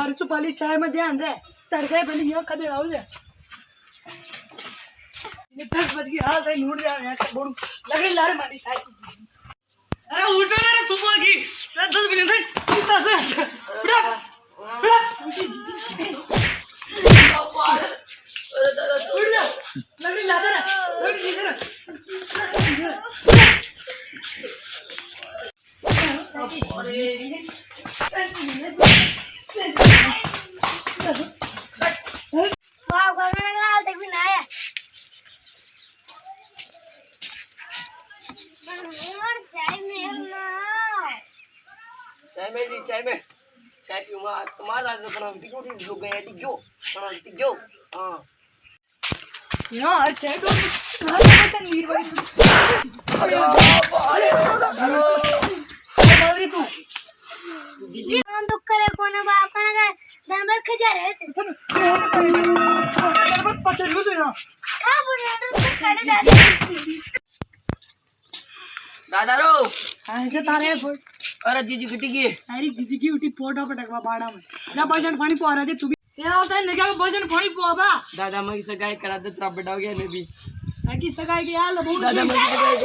मरचू पाली चाय में ध्यान दे तड़के पहले ये खदे आओ जे 10 बज गई हां भाई नूट जा यार बोल लकड़ी लारे मारी खाई अरे उठो ना रे सुबह की 10 बजे थे उठा दे उठा अरे दादा उठ जा लकड़ी ला दे रे लकड़ी दे रे वाह गगन लाल तक भी ना आया और चाय में चाय पीऊंगा तुम्हारा आज बना टिको टिको गया टिको बना टिको हां यार चाय तो खाना वीर बड़ी अरे तू ये हम दुख करे कोना बाप का ना दरबार खजा रहे थे दरबार पचल हो ना का बोले तो खड़े दादा रो हां जे तारे अरे जीजी किटी की अरे जीजी की उठी फोटो पटकवा बाड़ा में जा भजन पानी पोरा दे तू भी ते आता है निका भजन पानी पोवा दादा मैं सगाई करा दे तब बढ़ाओ गया ने भी ताकि सगाई के यार बहुत दादा मैं सगाई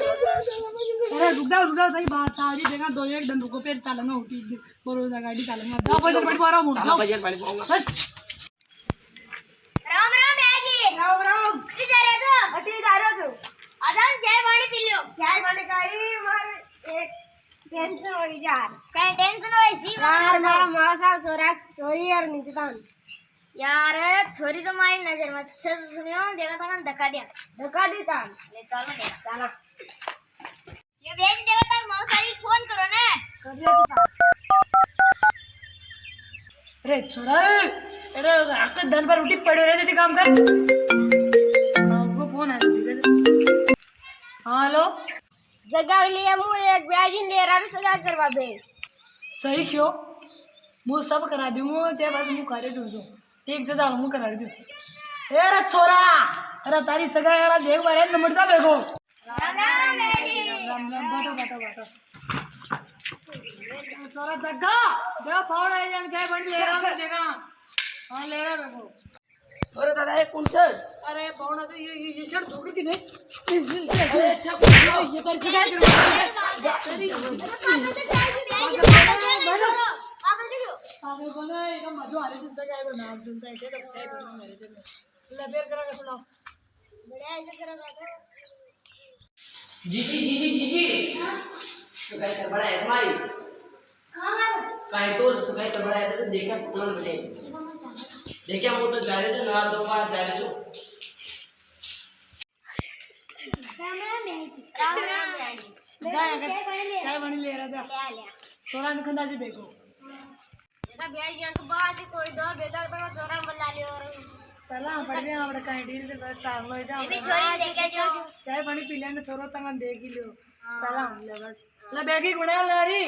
अरे रुक जा भाई बात सारी जगह दो एक दिन रुको फिर चलना उठी बोलो गाड़ी चलना जा भजन पानी पोरा मुड़ जा भजन पानी पोऊंगा राम राम जी राम किधर जा रहे हो हटी जा रहे हो आजान चाय पानी पी लो चाय पानी खाई मार एक टेंशन हो यार काय टेंशन होय सी यार मारा मासा चोरी यार निजतान यार छोरी तो मारी नजर में अच्छा सुनियो देखा था ना धक्का दिया तान ले चलो दे चला ये बेच देगा तक मौसारी फोन करो ना कर दिया तू अरे छोरा अरे आके दिन भर उठी पड़े रहते थे काम कर वो फोन आया हाँ हेलो जगह लिए मु एक ब्याजी ले रहा सजा करवा बे सही क्यों मु सब करा दूँ ते बस मु करे जो एक जगह मु करा दूँ ए रे छोरा अरे तारी सगाई वाला देख बारे नंबरदा बेगो राम राम बेजी राम बाटो छोरा जग्गा दे फावड़ा है हम चाय बन ले रहा हूं जगह हां ले रहा बेगो अरे दादा ये कौन से अरे फावड़ा से ये शर्ट धोकर की नहीं अरे अच्छा ये कर के क्या करो पागल बोले ये मजो आ रही थी सगाई को नाम सुनता है तो चाय बनो मेरे से ले बेर करा के सुनाओ बढ़िया ऐसे करेगा तो जी सुगाई कर बड़ा है तुम्हारी कहां काहे तो सुगाई कर बड़ा है तो देखा कौन मिले देखिए वो तो जा रहे थे ना दो बार जा रहे थे राम राम बेजी चाय बनी ले रहा था ले छोरा निकंदा जी बेगो देखा ब्याजी को बाहर से कोई दो बेदा तो चोरा बल्ला लियो और चला पड़ गया आवड़ का डील से बस चांग लो जा ये भी छोरी देखे जो चाय पानी पी लेने छोरो तंग देख लियो चला ले बस ले बैगी गुणे लारी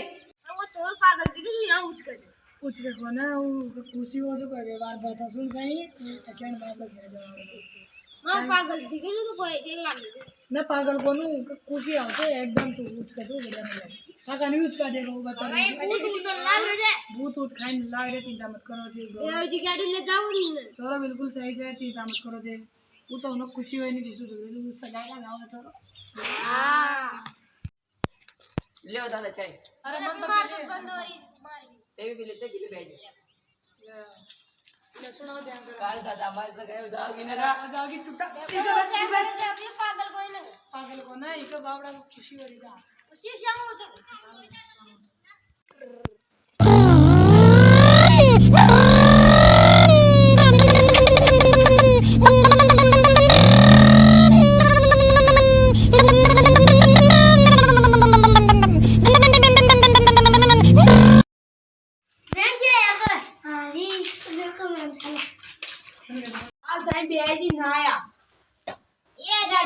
वो तोर पागल थी कि यहां उच कर कुछ के कोना वो खुशी हो जो करे बात बता सुन गई अकेले बात कर जवाब हां पागल थी कि तो कोई ऐसे लाग न पागल कोनु खुशी आते एकदम तो कुछ का तो बढ़िया नहीं का कनी कुछ का देखो बता भाई भूत तो लाग रहे भूत उठ खाइन लाग रहे चिंता मत करो जी ये जी गाड़ी ले जाऊं नहीं छोरा बिल्कुल सही से चिंता मत करो जे वो तो उन्हें खुशी होई नहीं दिसु तो सगाई गाँव में छोरो हां ले दादा चाय अरे मन तो बंद हो रही मार ते भी लेते कि ले भेज ले सुनाओ ध्यान करो काल दादा हमारे सगाई जाओगी ना रा जाओगी चुपटा अभी पागल कोई नहीं पागल को ना इको बावड़ा को खुशी हो रही था उसी शाम हो चुका बेजी नाया ये जा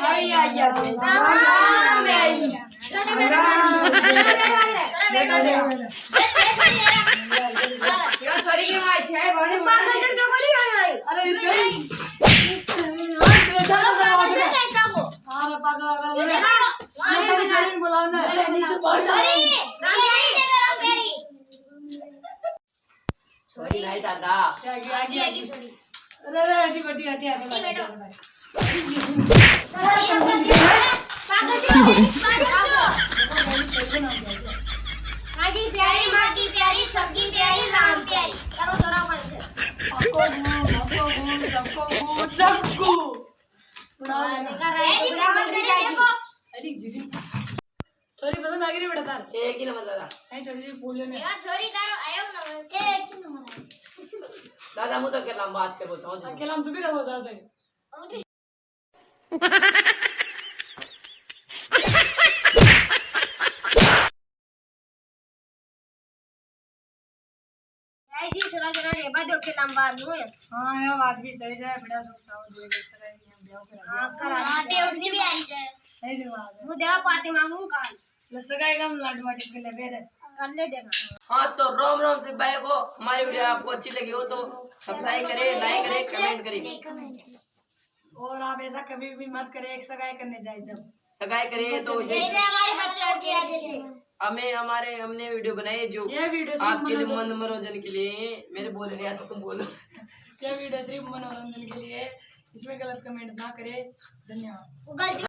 छोरी की मां छे बड़ी पागल तक जो बोली अरे सॉरी नहीं दादा। आगे आगे आगे सॉरी अरे अरे हटी बटी हटी आगे बैठो आगे प्यारी माँ की प्यारी सबकी प्यारी राम प्यारी करो छोरा मन से सबको सुनाओ देखो अरे जीजी छोरी पसंद आ गई रे बेटा तार एक ही नंबर दादा। नहीं छोरी जी बोलियो ने देखा छोरी तारो आयो नंबर के एक नंबर दादा मुझे तो अकेला बात करबो चाहूँ जी। अकेला हम तो भी रहो जाते आई जी छोरा छोरा रे बा दो के नंबर नु हां ये बात भी सही है बेटा सब साव दे के सराय हम ब्याह करा हां करा आते उड़ती भी आई जाए सही दी बात है मु देवा पाते मांगू काल लसगाई कम लाड माटी के ले बेरे कर ले देखा हाँ तो रोम रोम से भाई को हमारी वीडियो आपको अच्छी लगी हो तो सब्सक्राइब करें, लाइक करें, कमेंट करें। और आप ऐसा कभी भी मत करें एक सगाई करने जाए जब सगाई करें तो जैसे हमारे बच्चों की आदत है हमने वीडियो बनाई जो ये वीडियो आपके लिए मनोरंजन के लिए। मेरे बोल रहे तो तुम बोलो। ये वीडियो सिर्फ मनोरंजन के लिए, इसमें गलत कमेंट ना करें। धन्यवाद। गलती